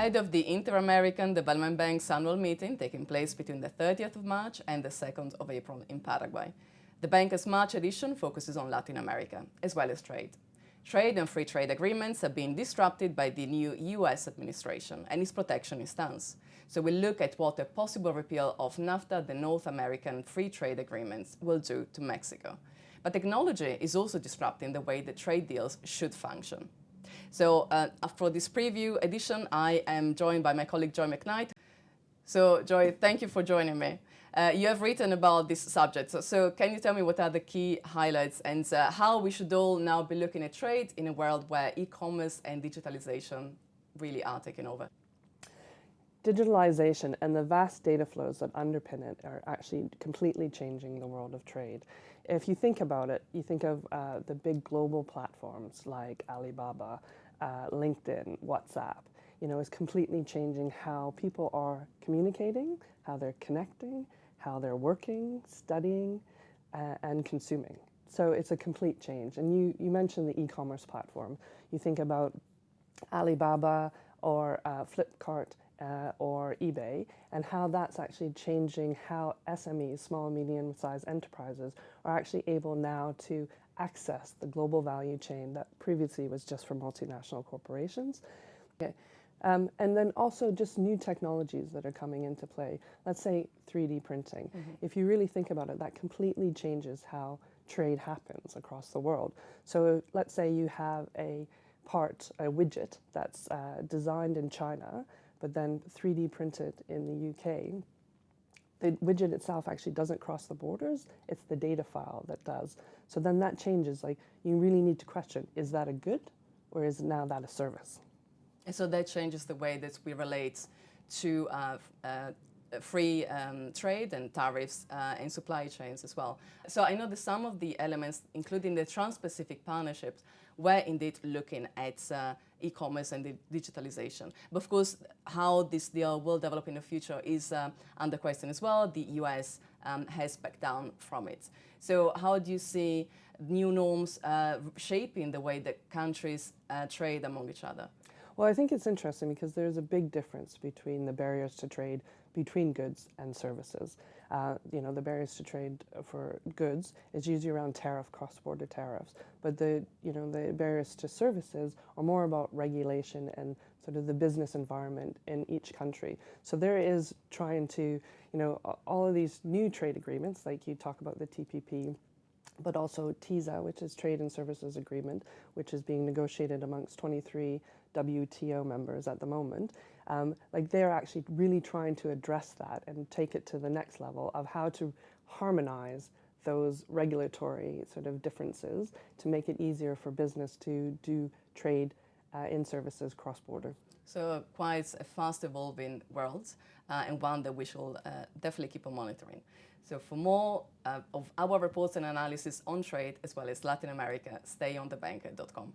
ahead of the Inter-American Development Bank's annual meeting taking place between the 30th of March and the 2nd of April in Paraguay. The bank's March edition focuses on Latin America, as well as trade. Trade and free trade agreements have been disrupted by the new US administration and its protectionist stance. So we'll look at what a possible repeal of NAFTA, the North American Free Trade Agreements, will do to Mexico. But technology is also disrupting the way that trade deals should function. So for this preview edition, I am joined by my colleague Joy Macknight. So Joy, thank you for joining me. You have written about this subject, so can you tell me what are the key highlights and how we should all now be looking at trade in a world where e-commerce and digitalization really are taking over? Digitalization and the vast data flows that underpin it are actually completely changing the world of trade. If you think about it, you think of the big global platforms like Alibaba, LinkedIn, WhatsApp, is completely changing how people are communicating, how they're connecting, how they're working, studying, and consuming. So it's a complete change. And you mentioned the e-commerce platform. You think about Alibaba or Flipkart or eBay, and how that's actually changing how SMEs, small and medium-sized enterprises, are actually able now to access the global value chain that previously was just for multinational corporations. Okay. And then also just new technologies that are coming into play. Let's say 3D printing. If you really think about it, that completely changes how trade happens across the world. So let's say you have a widget that's designed in China, but then 3D printed in the UK. The widget itself actually doesn't cross the borders, it's the data file that does. So then that changes, like you really need to question, is that a good or is now that a service? And so that changes the way that we relate to free trade and tariffs and supply chains as well. So I know that some of the elements, including the trans-Pacific partnerships, were indeed looking at e-commerce and the digitalization. But of course, how this deal will develop in the future is under question as well. The US has backed down from it. So how do you see new norms shaping the way that countries trade among each other? Well, I think it's interesting because there's a big difference between the barriers to trade between goods and services. The barriers to trade for goods is usually around cross-border tariffs, but the barriers to services are more about regulation and sort of the business environment in each country. So there is trying to, all of these new trade agreements, like you talk about the TPP, but also TISA, which is Trade and Services Agreement, which is being negotiated amongst 23 WTO members at the moment. They're actually really trying to address that and take it to the next level of how to harmonize those regulatory sort of differences to make it easier for business to do trade in services cross-border. So quite a fast evolving world and one that we should definitely keep on monitoring. So for more of our reports and analysis on trade as well as Latin America, stay on thebanker.com.